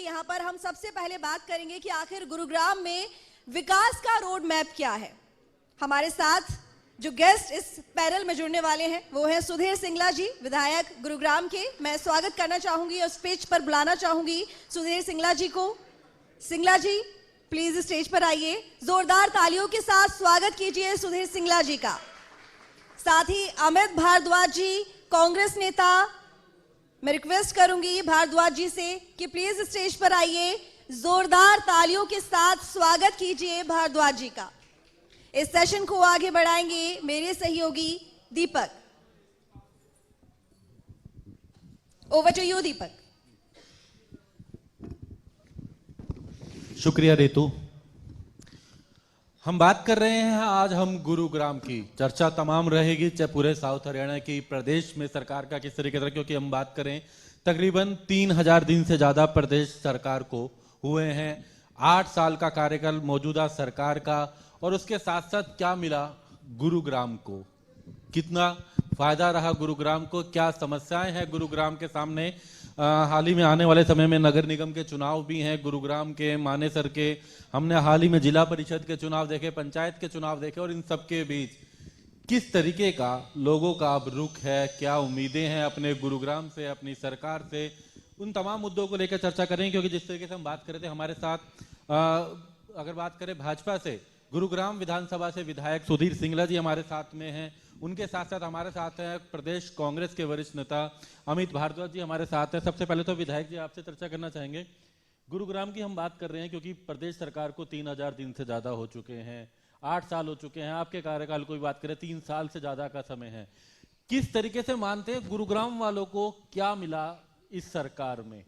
यहाँ पर हम सबसे पहले बात करेंगे कि आखिर गुरुग्राम में विकास का रोड मैप क्या है। हमारे साथ जो गेस्ट इस पैनल में जुड़ने वाले हैं वो हैं सुधीर सिंगला जी, विधायक गुरुग्राम के। मैं स्वागत करना चाहूंगी और स्टेज पर बुलाना चाहूंगी सुधीर सिंगला जी को। सिंगला जी प्लीज स्टेज पर आइए, जोरदार तालियों के साथ स्वागत कीजिए सुधीर सिंगला जी का। साथ ही अमित भारद्वाज जी, कांग्रेस नेता, मैं रिक्वेस्ट करूंगी भारद्वाज जी से कि प्लीज स्टेज पर आइए, जोरदार तालियों के साथ स्वागत कीजिए भारद्वाज जी का। इस सेशन को आगे बढ़ाएंगे मेरे सहयोगी दीपक। ओवर टू यू दीपक। शुक्रिया रितु। हम बात कर रहे हैं आज हम गुरुग्राम की। चर्चा तमाम रहेगी चाहे पूरे साउथ हरियाणा की, प्रदेश में सरकार का किस तरीके से, क्योंकि हम बात करें तकरीबन 3000 दिन से ज्यादा प्रदेश सरकार को हुए हैं। 8 साल का कार्यकाल मौजूदा सरकार का, और उसके साथ साथ क्या मिला गुरुग्राम को, कितना फायदा रहा गुरुग्राम को, क्या समस्याएं हैं गुरुग्राम के सामने। हाल ही में आने वाले समय में नगर निगम के चुनाव भी हैं गुरुग्राम के, मानेसर के, हमने हाल ही में जिला परिषद के चुनाव देखे, पंचायत के चुनाव देखे, और इन सबके बीच किस तरीके का लोगों का अब रुख है, क्या उम्मीदें हैं अपने गुरुग्राम से, अपनी सरकार से, उन तमाम मुद्दों को लेकर चर्चा करेंगे। क्योंकि जिस तरीके से हम बात कर रहे थे, हमारे साथ अगर बात करें भाजपा से, गुरुग्राम विधानसभा से विधायक सुधीर सिंगला जी हमारे साथ में हैं। उनके साथ साथ हमारे साथ हैं प्रदेश कांग्रेस के वरिष्ठ नेता अमित भारद्वाज जी हमारे साथ हैं। सबसे पहले तो विधायक जी आपसे चर्चा करना चाहेंगे, गुरुग्राम की हम बात कर रहे हैं क्योंकि प्रदेश सरकार को 3000 दिन से ज्यादा हो चुके हैं, 8 साल हो चुके हैं, आपके कार्यकाल को भी बात करें 3 साल से ज्यादा का समय है। किस तरीके से मानते हैं गुरुग्राम वालों को क्या मिला इस सरकार में?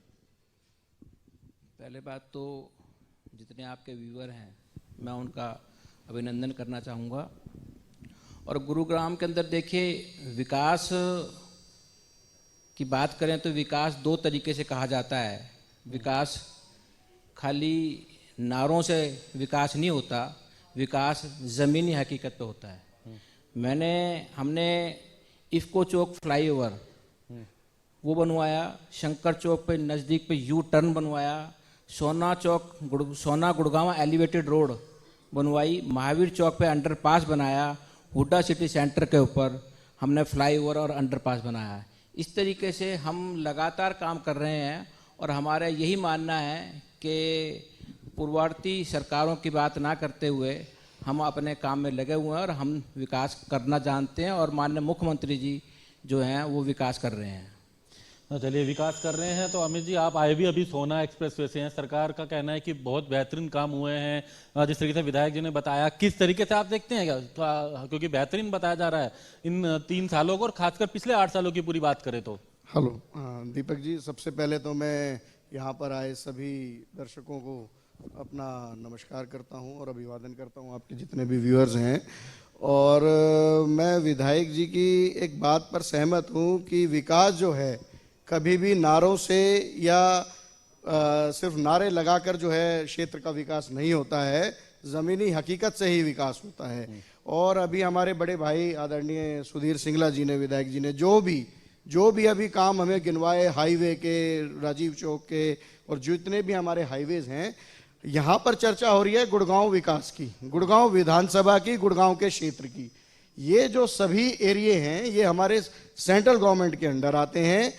पहले बात तो जितने आपके व्यूअर हैं मैं उनका अभिनंदन करना चाहूँगा। और गुरुग्राम के अंदर देखिए, विकास की बात करें तो विकास 2 तरीके से कहा जाता है। विकास खाली नारों से विकास नहीं होता, विकास ज़मीनी हकीकत पे होता है। हमने इफ़को चौक फ्लाईओवर वो बनवाया, शंकर चौक पे नज़दीक पे यू टर्न बनवाया, सोना गुड़गांव एलिवेटेड रोड बनवाई, महावीर चौक पे अंडरपास बनाया, हुड्डा सिटी सेंटर के ऊपर हमने फ्लाईओवर और अंडरपास बनाया। इस तरीके से हम लगातार काम कर रहे हैं और हमारा यही मानना है कि पूर्ववर्ती सरकारों की बात ना करते हुए हम अपने काम में लगे हुए हैं और हम विकास करना जानते हैं, और माननीय मुख्यमंत्री जी जो हैं वो विकास कर रहे हैं। चलिए, विकास कर रहे हैं तो अमित जी आप आए भी अभी सोना एक्सप्रेसवे से हैं। सरकार का कहना है कि बहुत बेहतरीन काम हुए हैं। जिस तरीके से विधायक जी ने बताया, किस तरीके से आप देखते हैं क्या? क्योंकि बेहतरीन बताया जा रहा है इन 3 सालों को, और खासकर पिछले 8 सालों की पूरी बात करें तो। हेलो दीपक जी, सबसे पहले तो मैं यहाँ पर आए सभी दर्शकों को अपना नमस्कार करता हूँ और अभिवादन करता हूँ, आपके जितने भी व्यूअर्स हैं। और मैं विधायक जी की एक बात पर सहमत हूँ कि विकास जो है कभी भी नारों से या सिर्फ नारे लगाकर जो है क्षेत्र का विकास नहीं होता है, ज़मीनी हकीकत से ही विकास होता है। और अभी हमारे बड़े भाई आदरणीय सुधीर सिंगला जी ने, विधायक जी ने जो भी अभी काम हमें गिनवाए, हाईवे के, राजीव चौक के, और जितने भी हमारे हाईवेज हैं, यहाँ पर चर्चा हो रही है गुड़गांव विकास की, गुड़गांव विधानसभा की, गुड़गांव के क्षेत्र की। ये जो सभी एरिए हैं ये हमारे सेंट्रल गवर्नमेंट के अंडर आते हैं।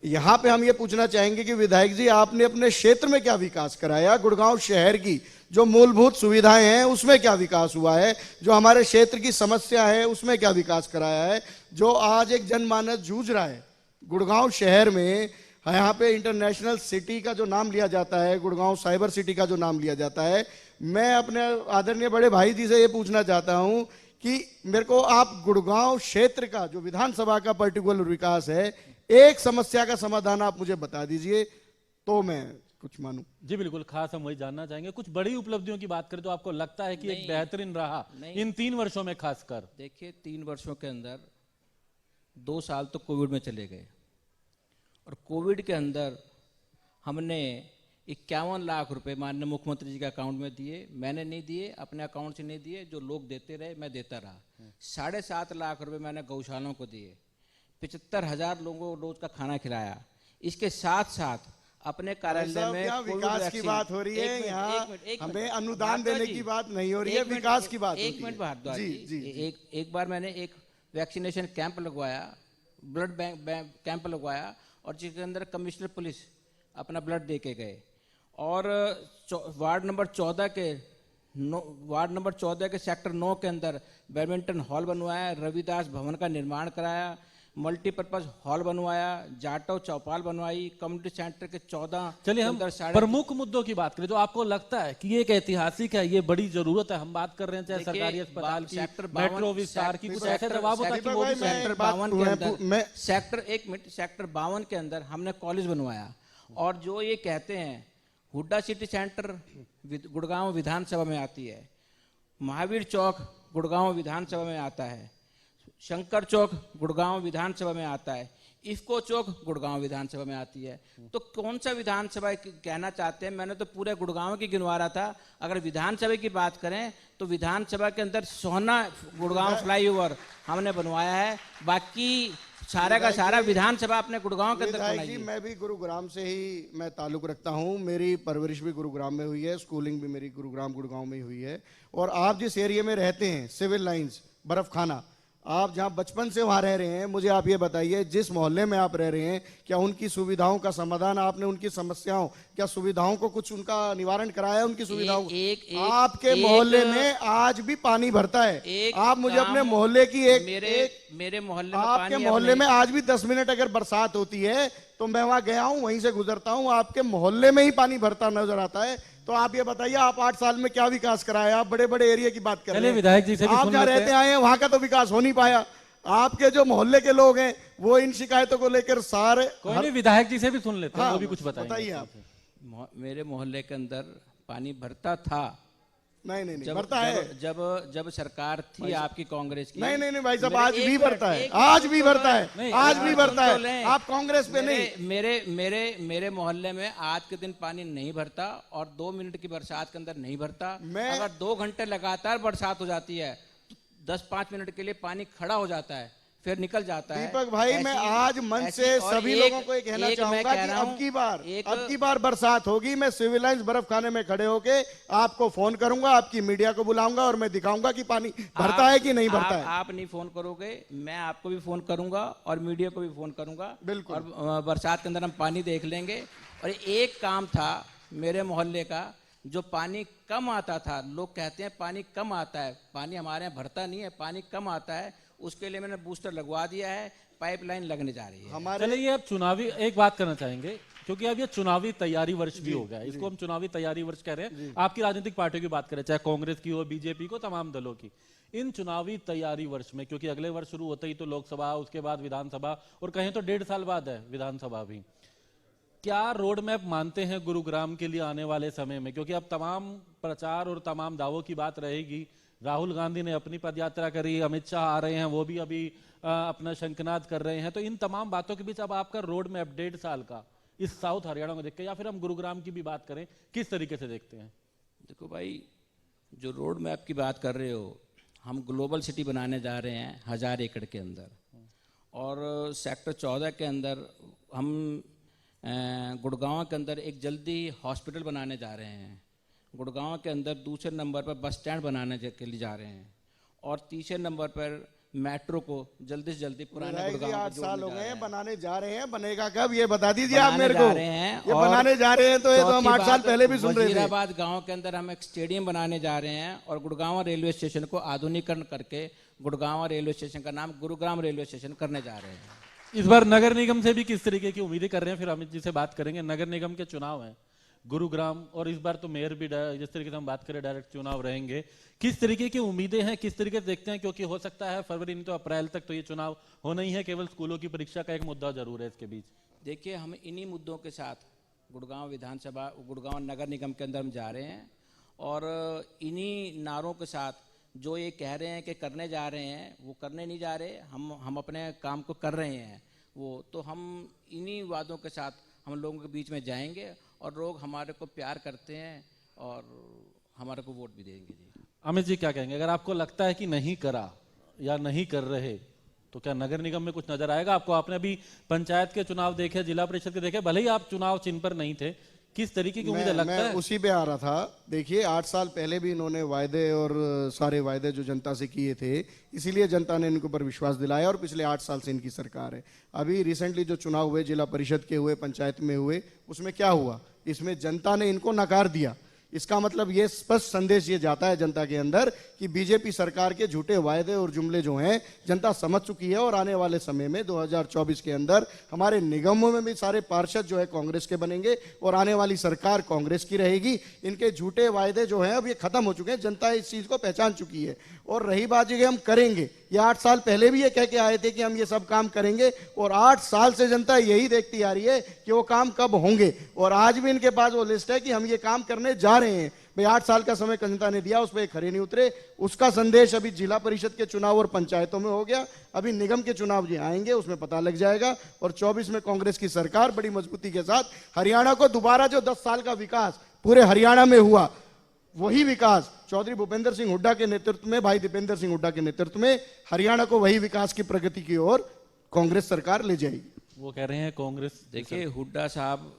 यहाँ पे हम ये पूछना चाहेंगे कि विधायक जी आपने अपने क्षेत्र में क्या विकास कराया, गुड़गांव शहर की जो मूलभूत सुविधाएं हैं उसमें क्या विकास हुआ है, जो हमारे क्षेत्र की समस्या है उसमें क्या विकास कराया है, जो आज एक जनमानस जूझ रहा है गुड़गांव शहर में। यहाँ पे इंटरनेशनल सिटी का जो नाम लिया जाता है, गुड़गांव साइबर सिटी का जो नाम लिया जाता है, मैं अपने आदरणीय बड़े भाई जी से ये पूछना चाहता हूँ कि मेरे को आप गुड़गांव क्षेत्र का जो विधानसभा का पर्टिकुलर विकास है, एक समस्या का समाधान आप मुझे बता दीजिए तो मैं कुछ मानूं। जी बिल्कुल, खास हम वही जानना चाहेंगे। कुछ बड़ी उपलब्धियों की बात करें तो आपको लगता है कि एक बेहतरीन रहा इन 3 वर्षों में? खासकर देखिए, 3 वर्षों के अंदर 2 साल तो कोविड में चले गए, और कोविड के अंदर हमने 51 लाख रुपए माननीय मुख्यमंत्री जी के अकाउंट में दिए। मैंने नहीं दिए, अपने अकाउंट से नहीं दिए, जो लोग देते रहे मैं देता रहा। 7.5 लाख रुपए मैंने गौशालाओं को दिए, 75,000 लोगों को रोज का खाना खिलाया। इसके साथ साथ अपने कार्यालय साहब, में क्या कोविड विकास की वैक्सीन- बात हो रही है? एक मिनट, यहाँ एक मिनट, एक हमें मिनट। अनुदान भारद्वाज देने जी, की बात नहीं हो रही है, एक मिनट, विकास की बात एक होती मिनट है। भारद्वाज जी, जी, जी, जी। एक बार मैंने एक वैक्सीनेशन कैंप लगवाया, ब्लड बैंक कैंप लगवाया, और जिसके अंदर कमिश्नर पुलिस अपना ब्लड दे के गए, और वार्ड नंबर 14 के वार्ड नंबर 14 के सेक्टर 9 के अंदर बैडमिंटन हॉल बनवाया, रविदास भवन का निर्माण कराया, मल्टीपर्पज हॉल बनवाया, जाटव चौपाल बनवाई, कम्युनिटी सेंटर के 14 चलिए हम प्रमुख मुद्दों की बात करें जो आपको लगता है कि ये एक ऐतिहासिक है, ये बड़ी जरूरत है, हम बात कर रहे हैं चाहे सरकारी अस्पताल की, मेट्रो विस्तार की, कुछ ऐसे जवाब होता है कि वो भी सेक्टर 52 के अंदर सेक्टर 52 के अंदर हमने कॉलेज बनवाया। और जो ये कहते हैं हुड्डा सिटी सेंटर गुड़गांव विधानसभा में आती है, महावीर चौक गुड़गांव विधानसभा में आता है, शंकर चौक गुड़गांव विधानसभा में आता है, इफ्को चौक गुड़गांव विधानसभा में आती है, तो कौन सा विधानसभा कहना चाहते हैं? मैंने तो पूरे गुड़गांव की गिनवा रहा था। अगर विधानसभा की बात करें तो विधानसभा के अंदर सोहना गुड़गांव फ्लाईओवर हमने बनवाया है, बाकी सारा का सारा विधानसभा अपने गुड़गांव के अंदर विधायक जी, बनाई है। मैं भी गुरुग्राम से ही मैं ताल्लुक रखता हूँ, मेरी परवरिश भी गुरुग्राम में हुई है, स्कूलिंग भी मेरी गुड़गांव में ही हुई है। और आप जिस एरिया में रहते हैं, सिविल लाइंस, बर्फ खाना, आप जहां बचपन से वहां रह रहे हैं, मुझे आप ये बताइए, जिस मोहल्ले में आप रह रहे हैं, क्या उनकी सुविधाओं का समाधान आपने, उनकी समस्याओं, क्या सुविधाओं को कुछ उनका निवारण कराया? उनकी सुविधाओं आपके मोहल्ले में आज भी पानी भरता है। आप मुझे अपने मोहल्ले की मेरे मोहल्ले में आपके मोहल्ले में आज भी 10 मिनट अगर बरसात होती है तो मैं वहां गया हूं, वहीं से गुजरता हूं, आपके मोहल्ले में ही पानी भरता नजर आता है। तो आप ये बताइए, आप 8 साल में क्या विकास कराया? आप बड़े बड़े एरिया की बात कर रहे हैं, विधायक जी से भी आप सुन जहाँ लेते रहते आए हैं वहां का तो विकास हो नहीं पाया। आपके जो मोहल्ले के लोग हैं वो इन शिकायतों को लेकर सारे कोई नहीं, विधायक जी से भी सुन लेते हैं, हाँ, वो भी कुछ बताइए आप। मेरे मोहल्ले के अंदर पानी भरता था। नहीं भरता है। जब सरकार थी आपकी कांग्रेस की। नहीं भाई साहब, आज भी भरता है, आज भी भरता है, आज भी भरता है। आप कांग्रेस पे नहीं। मेरे मोहल्ले में आज के दिन पानी नहीं भरता, और 2 मिनट की बरसात के अंदर नहीं भरता। अगर 2 घंटे लगातार बरसात हो जाती है तो 10-5 मिनट के लिए पानी खड़ा हो जाता है, फिर निकल जाता है। दीपक भाई, मैं आज मंच से सभी लोगों को ये कहना चाहूंगा कि अब की बार बरसात होगी, मैं सिविल लाइंस बर्फ खाने में खड़े होके आपको फोन करूंगा, आपकी मीडिया को बुलाऊंगा और मैं दिखाऊंगा कि पानी भरता है कि नहीं भरता है। आप नहीं फोन करोगे, मैं आपको भी फोन करूंगा और मीडिया को भी फोन करूंगा। बिल्कुल। और बरसात के अंदर हम पानी देख लेंगे। और एक काम था मेरे मोहल्ले का, जो पानी कम आता था, लोग कहते हैं पानी कम आता है, पानी हमारे यहाँ भरता नहीं है, पानी कम आता है, उसके लिए मैंने बूस्टर लगवा दिया है, पाइपलाइन लगने जा रही है। चलिए अब चुनावी एक बात करना चाहेंगे, क्योंकि अब ये चुनावी तैयारी वर्ष भी हो गया, इसको हम चुनावी तैयारी वर्ष कह रहे हैं। आपकी राजनीतिक पार्टियों की बात करें, चाहे कांग्रेस की हो, बीजेपी को, तमाम दलों की, इन चुनावी तैयारी वर्ष में, क्योंकि अगले वर्ष शुरू होते ही तो लोकसभा, उसके बाद विधानसभा, और कहें तो 1.5 साल बाद है विधानसभा भी, क्या रोड मैप मानते हैं गुरुग्राम के लिए आने वाले समय में? क्योंकि अब तमाम प्रचार और तमाम दावों की बात रहेगी। राहुल गांधी ने अपनी पदयात्रा करी, अमित शाह आ रहे हैं, वो भी अभी अपना शंखनाद कर रहे हैं, तो इन तमाम बातों के बीच अब आपका रोड मैप 1.5 साल का इस साउथ हरियाणा को देख के, या फिर हम गुरुग्राम की भी बात करें, किस तरीके से देखते हैं? देखो भाई, जो रोड मैप की बात कर रहे हो, हम ग्लोबल सिटी बनाने जा रहे हैं 1000 एकड़ के अंदर, और सेक्टर 14 के अंदर हम गुड़गांव के अंदर एक जल्दी हॉस्पिटल बनाने जा रहे हैं, गुड़गांव के अंदर दूसरे नंबर पर बस स्टैंड बनाने के लिए जा रहे हैं, और तीसरे नंबर पर मेट्रो को जल्दी से जल्दी पुराने गुड़गांव 8 साल हो गए बनाने जा रहे हैं, बनेगा कब ये बता दीजिए आप मेरे को। ये बनाने जा रहे हैं तो ये तो हम 8 साल पहले भी सुन रहे थे। वजीराबाद गांव के अंदर हम एक स्टेडियम बनाने जा रहे हैं, और गुड़गांव रेलवे स्टेशन को आधुनिकीकरण करके गुड़गांव रेलवे स्टेशन का नाम गुरुग्राम रेलवे स्टेशन करने जा रहे हैं। इस बार नगर निगम से भी किस तरीके की उम्मीदें कर रहे हैं? फिर अमित जी से बात करेंगे। नगर निगम के चुनाव हैं गुरुग्राम, और इस बार तो मेयर भी, जिस तरीके से हम बात करें, डायरेक्ट चुनाव रहेंगे। किस तरीके की उम्मीदें हैं, किस तरीके से देखते हैं? क्योंकि हो सकता है फरवरी नहीं तो अप्रैल तक तो ये चुनाव होना ही है, केवल स्कूलों की परीक्षा का एक मुद्दा जरूर है इसके बीच। देखिए, हम इन्हीं मुद्दों के साथ गुड़गांव विधानसभा, गुड़गांव नगर निगम के अंदर हम जा रहे हैं, और इन्हीं नारों के साथ जो ये कह रहे हैं कि करने जा रहे हैं, वो करने नहीं जा रहे, हम अपने काम को कर रहे हैं वो, तो हम इन्हीं वादों के साथ हम लोगों के बीच में जाएंगे, और लोग हमारे को प्यार करते हैं और हमारे को वोट भी देंगे। जी अमित जी क्या कहेंगे, अगर आपको लगता है कि नहीं करा या नहीं कर रहे, तो क्या नगर निगम में कुछ नजर आएगा आपको? आपने अभी पंचायत के चुनाव देखे, जिला परिषद के देखे, भले ही आप चुनाव चिन्ह पर नहीं थे, किस तरीके की उम्मीदें लगता मैं है? उसी पे आ रहा था। देखिए 8 साल पहले भी इन्होंने वायदे और सारे वायदे जो जनता से किए थे, इसीलिए जनता ने इनके ऊपर विश्वास दिलाया और पिछले 8 साल से इनकी सरकार है। अभी रिसेंटली जो चुनाव हुए, जिला परिषद के हुए, पंचायत में हुए, उसमें क्या हुआ? इसमें जनता ने इनको नकार दिया। इसका मतलब ये स्पष्ट संदेश ये जाता है जनता के अंदर कि बीजेपी सरकार के झूठे वायदे और जुमले जो हैं जनता समझ चुकी है और आने वाले समय में 2024 के अंदर हमारे निगमों में भी सारे पार्षद जो है कांग्रेस के बनेंगे और आने वाली सरकार कांग्रेस की रहेगी। इनके झूठे वायदे जो हैं अब ये खत्म हो चुके हैं, जनता इस चीज को पहचान चुकी है। और रही बात कि हम करेंगे, ये 8 साल पहले भी ये कह के आए थे कि हम ये सब काम करेंगे और 8 साल से जनता यही देखती आ रही है कि वो काम कब होंगे। और आज भी इनके पास वो लिस्ट है कि हम ये काम करने जा रहे हैं। भाई 8 साल का समय जनता ने दिया, उस पर खरे नहीं उतरे। उसका संदेश अभी जिला परिषद के चुनाव और पंचायतों में हो गया, अभी निगम के चुनाव जो आएंगे उसमें पता लग जाएगा। और 24 में कांग्रेस की सरकार बड़ी मजबूती के साथ हरियाणा को दोबारा जो 10 साल का विकास पूरे हरियाणा में हुआ, वही विकास चौधरी भूपेंद्र सिंह हुड्डा के नेतृत्व में, भाई दीपेंद्र सिंह हुड्डा के नेतृत्व में हरियाणा को वही विकास की प्रगति की ओर कांग्रेस सरकार ले जाएगी। वो कह रहे हैं कांग्रेस। देखिए हुड्डा साहब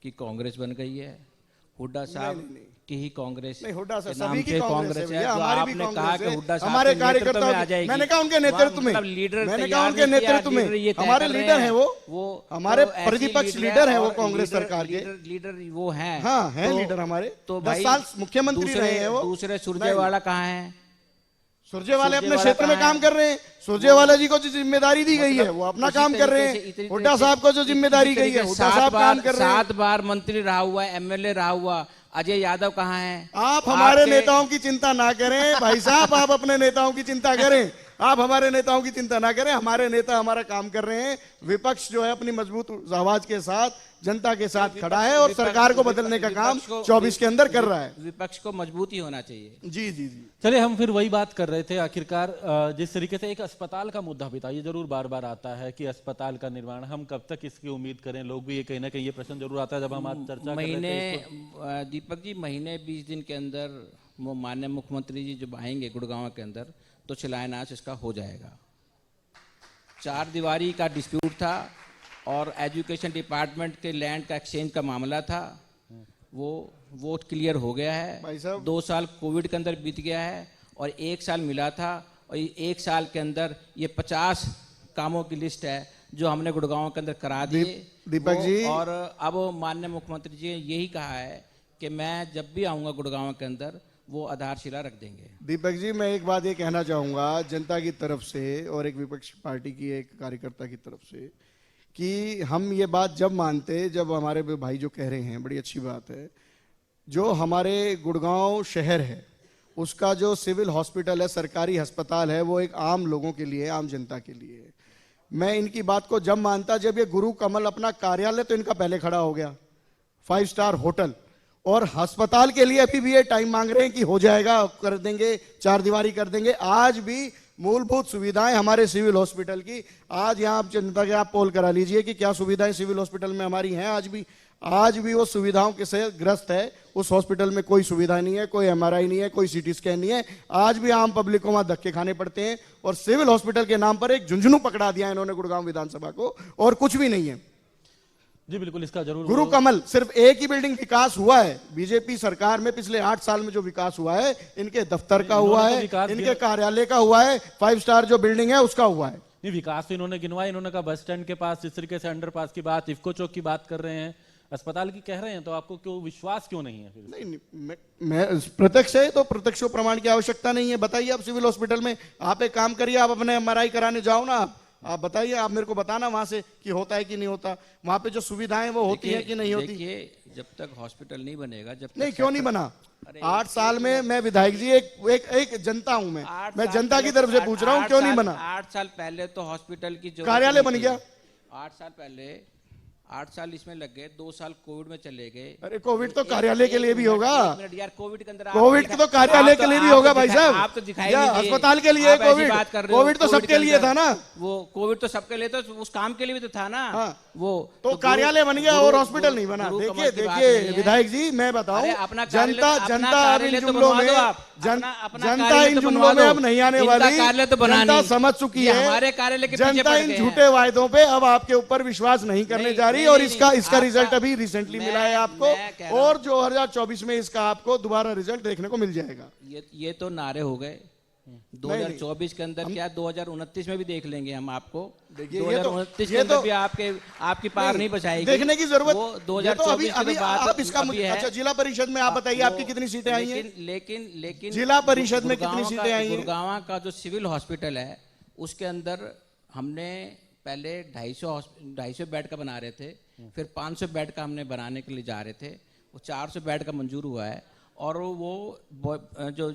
की कांग्रेस बन गई है, हुड्डा साहब की ही कांग्रेस नहीं, हुड्डा साहब के नाम सभी की से कांग्रेस है है। भैया, जो हमारी भी आपने कहा कांग्रेस कि है, हुड्डा साहब हमारे के नेतृत्व में कार्यकर्ता आ जाएगी। मैंने कहा उनके नेतृत्व में, मतलब लीडर मैंने कहा तैयार उनके नहीं किया, नेतृत्व में, लीडर ये तय हमारे कर रहे लीडर हैं वो वो हमारे तो ऐसे प्रतिपक्ष लीडर लीडर हैं वो और कांग्रेस लीडर- सरकार के। लीडर वो हैं। हाँ है तो- लीडर हमारे, तो 10 भाई साल मुख्यमंत्री रहे हैं वो। दूसरे सुरजेवाला कहाँ हैं? सुरजेवाला अपने सुरजेवाला क्षेत्र में कहाँ काम कर रहे हैं। सुरजेवाला जी को जो जिम्मेदारी दी गई है वो अपना उसी काम कर रहे तरीके से- हैं। इतनी हुड्डा तरीके साहब को जो से- जिम्मेदारी इतनी गई है, तरीके से हुड्डा साहब काम कर रहे हैं। 7 बार मंत्री रहा हुआ, एमएलए रहा हुआ अजय यादव कहाँ है? आप हमारे आपके- नेताओं की चिंता ना करें भाई साहब, आप अपने नेताओं की चिंता करें। आप हमारे नेताओं की चिंता ना करें, हमारे नेता हमारा काम कर रहे हैं। विपक्ष जो है अपनी मजबूत आवाज के साथ जनता के साथ खड़ा है और सरकार को बदलने का काम 24 के अंदर कर रहा है। विपक्ष को मजबूती होना चाहिए। जी जी जी। चलिए हम फिर वही बात कर रहे थे, आखिरकार जिस तरीके से एक अस्पताल का मुद्दा भी था, ये जरूर बार बार आता है कि अस्पताल का निर्माण हम कब तक इसकी उम्मीद करें। लोग भी ये कहीं ना कहीं ये प्रश्न जरूर आता है जब हम आज चर्चा कर रहे थे महीने इसको। दीपक जी, महीने 20 दिन के अंदर वो माननीय मुख्यमंत्री जी जब आएंगे गुड़गांव के अंदर तो शिलान्यास इसका हो जाएगा। 4 दीवारी का डिस्प्यूट था और एजुकेशन डिपार्टमेंट के लैंड का एक्सचेंज का मामला था, वो क्लियर हो गया भाई है। साहब 2 साल कोविड के अंदर बीत गया है और 1 साल मिला था और ये 1 साल के अंदर ये 50 कामों की लिस्ट है जो हमने गुड़गांव के अंदर करा दिए। दीपक वो- जी। और अब माननीय मुख्यमंत्री जी ने यही कहा है कि मैं जब भी आऊँगा गुड़गांव के अंदर वो आधारशिला रख देंगे। दीपक जी, मैं एक बात ये कहना चाहूंगा जनता की तरफ से और एक विपक्ष पार्टी की एक कार्यकर्ता की तरफ से कि हम ये बात जब मानते, जब हमारे भाई जो कह रहे हैं बड़ी अच्छी बात है, जो हमारे गुड़गांव शहर है उसका जो सिविल हॉस्पिटल है, सरकारी अस्पताल है, वो एक आम लोगों के लिए, आम जनता के लिए है। मैं इनकी बात को जब मानता जब ये गुरु कमल अपना कार्यालय तो इनका पहले खड़ा हो गया, 5 स्टार होटल, और अस्पताल के लिए अभी भी ये टाइम मांग रहे हैं कि हो जाएगा, कर देंगे, 4 दीवारी कर देंगे। आज भी मूलभूत सुविधाएं हमारे सिविल हॉस्पिटल की, आज यहाँ आप जनता के आप पोल करा लीजिए कि क्या सुविधाएं सिविल हॉस्पिटल में हमारी हैं। आज भी वो सुविधाओं के से ग्रस्त है। उस हॉस्पिटल में कोई सुविधा नहीं है, कोई MRI नहीं है, कोई CT स्कैन नहीं है। आज भी आम पब्लिक को वहां धक्के खाने पड़ते हैं और सिविल हॉस्पिटल के नाम पर एक झुंझुनू पकड़ा दिया इन्होंने गुड़गांव विधानसभा को, और कुछ भी नहीं है। जी बिल्कुल, इसका जरूर गुरु कमल सिर्फ एक ही बिल्डिंग विकास हुआ है बीजेपी सरकार में पिछले 8 साल में, जो विकास हुआ है इनके दफ्तर का हुआ है, इनके कार्यालय का हुआ है, 5 स्टार जो बिल्डिंग है उसका हुआ है। नहीं, विकास तो इन्होंने गिनवाया। इन्होंने कहा बस स्टैंड के पास जिस तरीके से अंडरपास की बात, इफ्को चौक की बात कर रहे हैं, अस्पताल की कह रहे हैं, तो आपको क्यों विश्वास क्यों नहीं है फिर? नहीं, मैं प्रत्यक्ष है तो प्रत्यक्ष प्रमाण की आवश्यकता नहीं है। बताइए आप सिविल हॉस्पिटल में आप एक काम करिए, आप अपने MRI कराने जाओ ना, आप बताइए, आप मेरे को बताना वहां से कि होता है कि नहीं होता, वहां पे जो सुविधाएं वो होती है कि नहीं होती। देखिए जब तक हॉस्पिटल नहीं बनेगा, जब तक नहीं, क्यों नहीं बना? अरे 8 साल में मैं विधायक जी एक जनता हूं, मैं जनता की तरफ से पूछ रहा हूं, क्यों नहीं बना? 8 साल पहले तो हॉस्पिटल की जो कार्यालय बन गया। 8 साल पहले, 8 साल इसमें लग गए, 2 साल कोविड में चले गए। अरे कोविड तो कार्यालय के लिए भी होगा, यार कोविड के अंदर कोविड तो कार्यालय के लिए भी होगा भाई साहब। आप तो दिखाई या नहीं दिए। अस्पताल के लिए आप ऐसी कोविड, बात कर रहे हो, कोविड तो सबके के लिए अंदर था ना। वो कोविड तो सबके लिए, तो उस काम के लिए भी तो था ना। हाँ। वो तो कार्यालय बन गया और हॉस्पिटल नहीं बना। देखिए विधायक जी, मैं बताऊं, जनता अब इन जुमलों में, जनता इन जुमलों में अब नहीं आने वाली। कार्यालय तो बना जनता नहीं। समझ चुकी ये है, हमारे कार्यालय के पीछे जनता पड़ इन गए झूठे हैं। वायदों पे अब आपके ऊपर विश्वास नहीं करने नहीं, जा रही, नहीं, और नहीं, इसका आपका- रिजल्ट अभी रिसेंटली मैं- मिला है आपको, मैं कह रहा हूं- और 2024 में इसका आपको दोबारा रिजल्ट देखने को मिल जाएगा। ये तो नारे हो गए। 2024 के अंदर क्या 2029 में भी देख लेंगे हम आपको। देखिए, 2029 के ये अंदर तो- भी आपकी पार नहीं बचाएगी। देखने की जरूरत, वो ये तो 2024 अभी की तो बात आप इसका अभी है। अच्छा, जिला परिषद में आप बताइए आपकी कितनी सीटें आई हैं? लेकिन जिला परिषद में गुड़गांव कितनी सीटें आई हैं? गुड़गांव का जो सिविल हॉस्पिटल है उसके अंदर हमने पहले 250 बेड का बना रहे थे, फिर 500 बेड का हमने बनाने के लिए जा रहे थे, वो 400 बेड का मंजूर हुआ है। और वो जो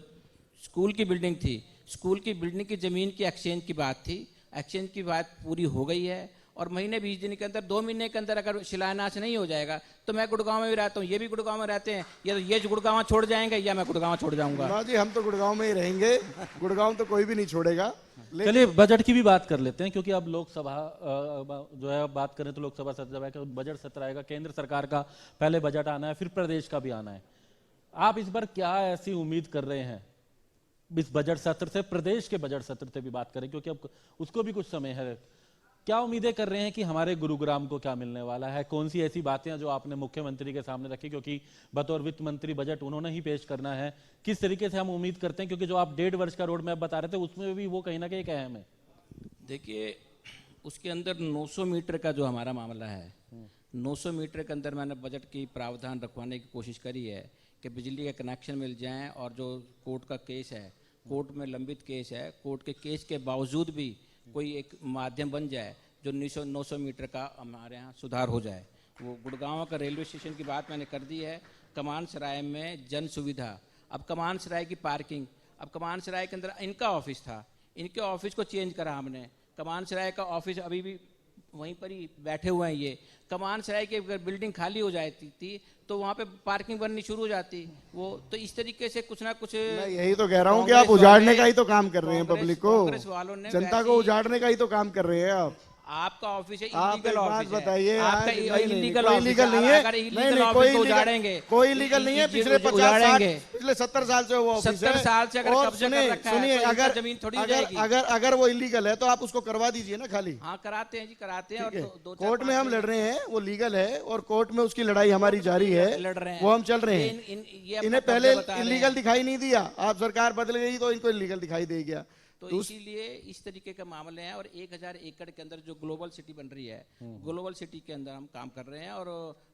स्कूल की बिल्डिंग थी, स्कूल की बिल्डिंग की ज़मीन की एक्सचेंज की बात थी, एक्सचेंज की बात पूरी हो गई है। और महीने 20 दिन के अंदर, 2 महीने के अंदर अगर शिलान्यास नहीं हो जाएगा तो मैं गुड़गांव में भी रहता हूँ, ये भी गुड़गांव में रहते हैं, या तो ये गुड़गांव छोड़ जाएंगे या मैं गुड़गांव छोड़ जाऊंगा। ना जी, हम तो गुड़गांव में ही रहेंगे, गुड़गांव तो कोई भी नहीं छोड़ेगा। चलिए बजट की भी बात कर लेते हैं, क्योंकि अब लोकसभा जो है, अब बात करें तो लोकसभा सत्र है, बजट सत्र आएगा, केंद्र सरकार का पहले बजट आना है, फिर प्रदेश का भी आना है। आप इस बार क्या ऐसी उम्मीद कर रहे हैं इस बजट सत्र से, प्रदेश के बजट सत्र से भी बात करें क्योंकि अब उसको भी कुछ समय है। क्या उम्मीदें कर रहे हैं कि हमारे गुरुग्राम को क्या मिलने वाला है? कौन सी ऐसी बातें जो आपने मुख्यमंत्री के सामने रखी, क्योंकि बतौर वित्त मंत्री बजट उन्होंने ही पेश करना है, किस तरीके से हम उम्मीद करते हैं? क्योंकि जो आप 1.5 वर्ष का रोड मैप बता रहे थे उसमें भी वो कहीं ना कहीं एक अहम है। देखिए, उसके अंदर 900 मीटर का जो हमारा मामला है, 900 मीटर के अंदर मैंने बजट की प्रावधान रखवाने की कोशिश करी है कि बिजली के कनेक्शन मिल जाएं, और जो कोर्ट का केस है, कोर्ट में लंबित केस है, कोर्ट के केस के बावजूद भी कोई एक माध्यम बन जाए जो 900 मीटर का हमारे यहाँ सुधार हो जाए। वो गुड़गांव का रेलवे स्टेशन की बात मैंने कर दी है। कमान सराय में जन सुविधा, अब कमान सराय की पार्किंग, अब कमान सराय के अंदर इनका ऑफिस था, इनके ऑफिस को चेंज करा हमने। कमान सराय का ऑफिस अभी भी वहीं पर ही बैठे हुए हैं। ये कमान सराय की अगर बिल्डिंग खाली हो जाती थी तो वहाँ पे पार्किंग बननी शुरू हो जाती। वो तो इस तरीके से कुछ ना कुछ, मैं यही तो कह रहा हूँ कि आप कांग्रेस उजाड़ने वाले- का ही तो काम कर रहे हैं पब्लिक को, कांग्रेस वालों ने जनता को वैसी- उजाड़ने का ही तो काम कर रहे हैं आप। आपका ऑफिस है, आप इलीगल एक बात ऑफिस है। बताइए, आपका आज- नहीं, नहीं, इलीगल कोई ऑफिस लीगल नहीं है, अगर नहीं, इलीगल नहीं, ऑफिस कोई को लीगल- उजाड़ेंगे, कोई लीगल नहीं है। पिछले 50 साल, उजाड़ेंगे। पिछले 70 साल से वो ऑफिस 70 है। साल से अगर और कब्जा कर सुनिए, रखा है, सुनिए, तो इनका अगर जमीन थोड़ी हो अगर जाएगी। अगर अगर वो इलीगल है तो आप उसको करवा दीजिए ना खाली। हाँ, कराते हैं जी, कराते हैं। और ठीक है, दो चार कोर्ट में पाँच हम महीने लड़ रहे हैं, वो लीगल है, और कोर्ट में उसकी लड़ाई हमारी जारी है, लड़ रहे हैं। वो हम चल रहे ये हैं। ये अपना इन्हें कब्जा पहले बता रहे हैं। इलीगल दिखाई नहीं दिया, आप सरकार बदल गई तो इनको इलीगल दिखाई दे गया। तो इसीलिए इस तरीके के मामले हैं। और 1000 एकड़ के अंदर जो ग्लोबल सिटी बन रही है, ग्लोबल सिटी के अंदर हम काम कर रहे हैं। और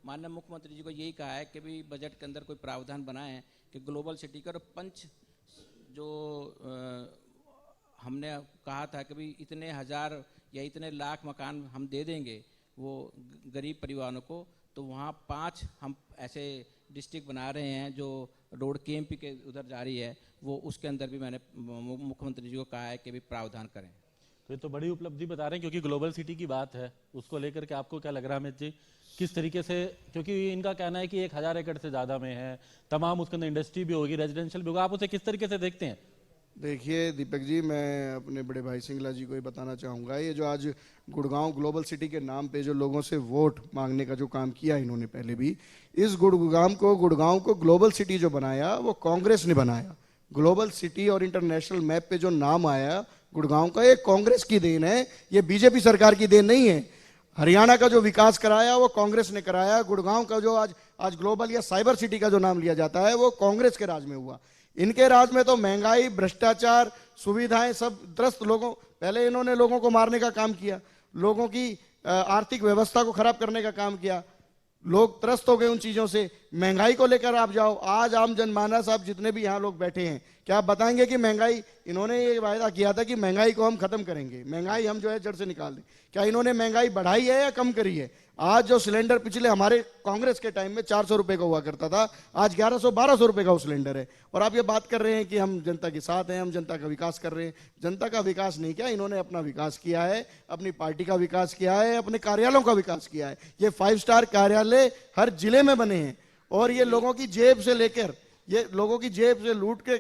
माननीय मुख्यमंत्री जी को यही कहा है कि भी बजट के अंदर कोई प्रावधान बनाएं कि ग्लोबल सिटी का, और पंच जो हमने कहा था कि भी इतने हजार या इतने लाख मकान हम दे देंगे वो गरीब परिवारों को, तो वहाँ 5 हम ऐसे डिस्ट्रिक्ट बना रहे हैं जो रोड केएमपी के उधर जा रही है, वो उसके अंदर भी मैंने मुख्यमंत्री जी को कहा है कि भी प्रावधान करें। तो ये तो बड़ी उपलब्धि बता रहे हैं, क्योंकि ग्लोबल सिटी की बात है, उसको लेकर के आपको क्या लग रहा है अमित जी, किस तरीके से? क्योंकि इनका कहना है कि 1000 एकड़ से ज्यादा में है, तमाम उसके अंदर इंडस्ट्री भी होगी, रेजिडेंशियल भी होगा, आप उसे किस तरीके से देखते हैं? देखिए दीपक जी, मैं अपने बड़े भाई सिंगला जी को ये बताना चाहूँगा, ये जो आज गुड़गांव ग्लोबल सिटी के नाम पे जो लोगों से वोट मांगने का जो काम किया इन्होंने पहले भी, इस गुड़गांव को ग्लोबल सिटी जो बनाया वो कांग्रेस ने बनाया। ग्लोबल सिटी और इंटरनेशनल मैप पे जो नाम आया गुड़गांव का, ये कांग्रेस की देन है, ये बीजेपी सरकार की देन नहीं है। हरियाणा का जो विकास कराया वो कांग्रेस ने कराया। गुड़गांव का जो आज ग्लोबल या साइबर सिटी का जो नाम लिया जाता है वो कांग्रेस के राज में हुआ। इनके राज में तो महंगाई, भ्रष्टाचार, सुविधाएं सब त्रस्त लोगों, पहले इन्होंने लोगों को मारने का काम किया, लोगों की आर्थिक व्यवस्था को खराब करने का काम किया, लोग त्रस्त हो गए उन चीजों से। महंगाई को लेकर आप जाओ, आज आम जनमानस, आप जितने भी यहाँ लोग बैठे हैं, क्या आप बताएंगे कि महंगाई, इन्होंने ये वायदा किया था कि महंगाई को हम खत्म करेंगे, महंगाई हम जो है जड़ से निकाल दें, क्या इन्होंने महंगाई बढ़ाई है या कम करी है? आज जो सिलेंडर पिछले हमारे कांग्रेस के टाइम में 400 रुपए का हुआ करता था, आज 1100-1200 रुपए का वो सिलेंडर है। और आप ये बात कर रहे हैं कि हम जनता के साथ हैं, हम जनता का विकास कर रहे हैं। जनता का विकास नहीं किया, इन्होंने अपना विकास किया है, अपनी पार्टी का विकास किया है, अपने कार्यालयों का विकास किया है। ये 5 स्टार कार्यालय हर जिले में बने हैं, और ये लोगों की जेब से लेकर, ये लोगों की जेब से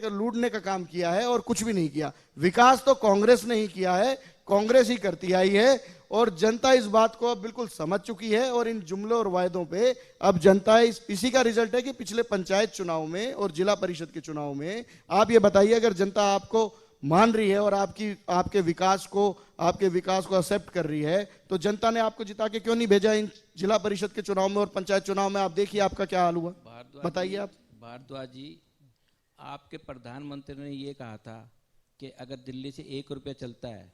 लूटने का काम किया है और कुछ भी नहीं किया। विकास तो कांग्रेस ने ही किया है, कांग्रेस ही करती आई है, और जनता इस बात को अब बिल्कुल समझ चुकी है। और इन जुमलों और वायदों पे अब जनता इसी का रिजल्ट है कि पिछले पंचायत चुनाव में और जिला परिषद के चुनाव में आप ये बताइए, अगर जनता आपको मान रही है और आपके विकास को एक्सेप्ट कर रही है, तो जनता ने आपको जिता के क्यों नहीं भेजा इन जिला परिषद के चुनाव में और पंचायत चुनाव में? आप देखिए आपका क्या हाल हुआ, बताइए आप। भारद्वाज जी, आपके प्रधानमंत्री ने ये कहा था कि अगर दिल्ली से 1 रुपया चलता है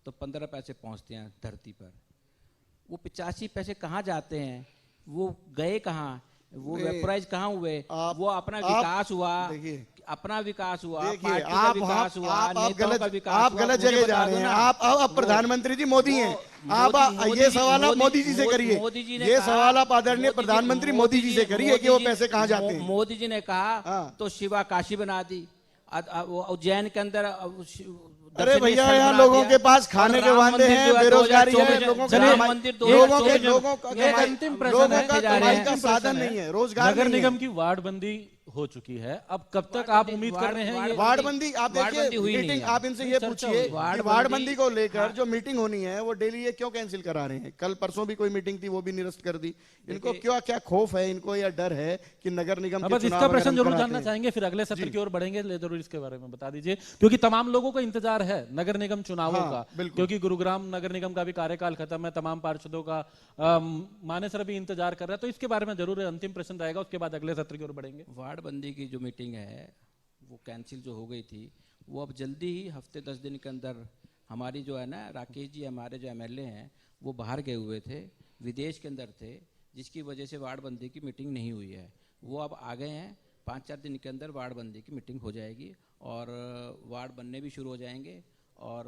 तो 15 पैसे पहुंचते हैं धरती पर। वो 85 पैसे कहाँ जाते हैं? वो गए कहाँ? वो वेपराइज कहाँ हुए? वो अपना विकास हुआ, अपना विकास हुआ, पार्टी का विकास हुआ, नेताओं का विकास हुआ। आप गलत जगह जा रहे हैं। आप प्रधानमंत्री जी मोदी हैं। आप ये सवाल आप मोदी जी से करिए। ये सवाल आप आदरणीय प्रधानमंत्री मोदी जी से करिए कि वो पैसे कहाँ जाते हैं। मोदी जी ने कहा तो शिवा काशी बना दी, उज्जैन के अंदर। अरे भैया, यहाँ लोगों के पास खाने के वादे हैं, बेरोजगारी है, लोगों का कमाई का साधन नहीं है, रोजगार। नगर निगम की वार्डबंदी हो चुकी है, अब कब तक आप उम्मीद कर रहे हैं? वार्डबंदी आप देखिए, मीटिंग आप इनसे ये पूछिए, वार्डबंदी को लेकर जो मीटिंग होनी है वो डेली ये क्यों कैंसिल करा रहे हैं? कल परसों भी कोई मीटिंग थी, वो भी निरस्त कर दी। इनको क्या खौफ है, इनको या डर है कि नगर निगम के इसका प्रश्न जरूर जानना चाहेंगे, फिर अगले सत्र की ओर बढ़ेंगे, जरूर इसके बारे में बता दीजिए, क्योंकि तमाम लोगों को इंतजार है नगर निगम चुनावों का, क्योंकि गुरुग्राम नगर निगम का भी कार्यकाल खत्म है, तमाम पार्षदों का मानेसर भी इंतजार कर रहा है, तो इसके बारे में जरूर अंतिम प्रश्न रहेगा, उसके बाद अगले सत्र की ओर बढ़ेंगे। वार्डबंदी की जो मीटिंग है वो कैंसिल जो हो गई थी, वो अब जल्दी ही हफ्ते 10 दिन के अंदर, हमारी जो है ना राकेश जी, हमारे जो एमएलए हैं वो बाहर गए हुए थे, विदेश के अंदर थे, जिसकी वजह से वार्डबंदी की मीटिंग नहीं हुई है। वो अब आ गए हैं, 5-4 दिन के अंदर वार्डबंदी की मीटिंग हो जाएगी और वार्ड बनने भी शुरू हो जाएंगे और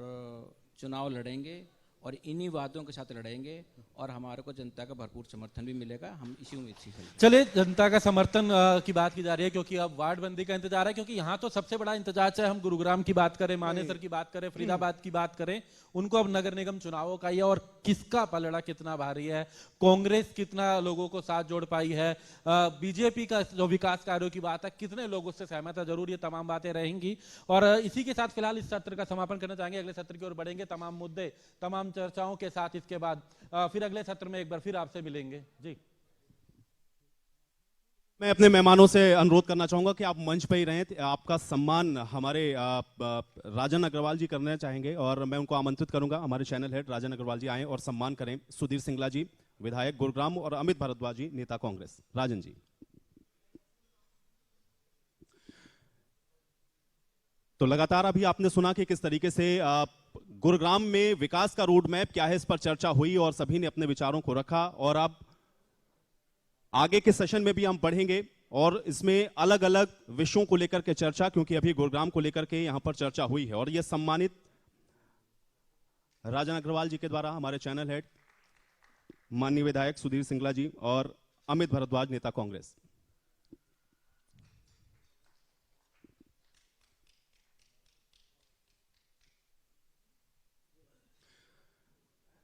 चुनाव लड़ेंगे और इन्हीं वादों के साथ लड़ेंगे और हमारे को जनता का भरपूर समर्थन भी मिलेगा। हम इसी उम्मीद से चलिए, जनता का समर्थन की बात की जा रही है, क्योंकि अब वार्डबंदी का इंतजार है, क्योंकि यहाँ तो सबसे बड़ा इंतजार, चाहे हम गुरुग्राम की बात करें, मानेसर की बात करें, फरीदाबाद की बात करें, उनको अब नगर निगम चुनावों का ही है और किसका पलड़ा कितना भारी है, कांग्रेस कितना लोगों को साथ जोड़ पाई है, बीजेपी का जो विकास कार्यों की बात है, कितने लोग उससे सहमत है, जरूर ये तमाम बातें रहेंगी। और इसी के साथ फिलहाल इस सत्र का समापन करना चाहेंगे, अगले सत्र की ओर बढ़ेंगे, तमाम मुद्दे, तमाम चर्चाओं के साथ इसके बाद फिर अगले सत्र में एक बार फिर आपसे मिलेंगे। जी, मैं अपने मेहमानों से अनुरोध करना चाहूंगा कि आप मंच पर ही रहें। आपका सम्मान हमारे राजन अग्रवाल जी करना चाहेंगे और मैं उनको आमंत्रित करूंगा, हमारे चैनल हेड राजन अग्रवाल जी आए और सम्मान करें सुधीर सिंगला जी, विधायक गुरुग्राम, और अमित भारद्वाज जी, नेता कांग्रेस। राजन जी। तो लगातार अभी आपने सुना कि किस तरीके से गुरुग्राम में विकास का रोड मैप क्या है, इस पर चर्चा हुई और सभी ने अपने विचारों को रखा। और अब आगे के सेशन में भी हम बढ़ेंगे और इसमें अलग अलग विषयों को लेकर के चर्चा, क्योंकि अभी गुरुग्राम को लेकर के यहां पर चर्चा हुई है और यह सम्मानित राजन अग्रवाल जी के द्वारा हमारे चैनल हेड माननीय विधायक सुधीर सिंगला जी और अमित भारद्वाज, नेता कांग्रेस।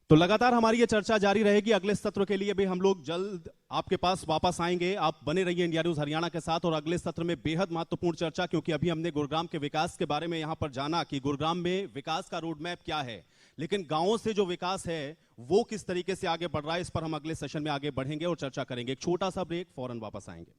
तो लगातार हमारी ये चर्चा जारी रहेगी। अगले सत्र के लिए भी हम लोग जल्द आपके पास वापस आएंगे। आप बने रहिए इंडिया न्यूज हरियाणा के साथ और अगले सत्र में बेहद महत्वपूर्ण चर्चा, क्योंकि अभी हमने गुरुग्राम के विकास के बारे में यहां पर जाना कि गुरुग्राम में विकास का रोड मैप क्या है, लेकिन गांवों से जो विकास है वो किस तरीके से आगे बढ़ रहा है, इस पर हम अगले सेशन में आगे बढ़ेंगे और चर्चा करेंगे। एक छोटा सा ब्रेक, फौरन वापस आएंगे।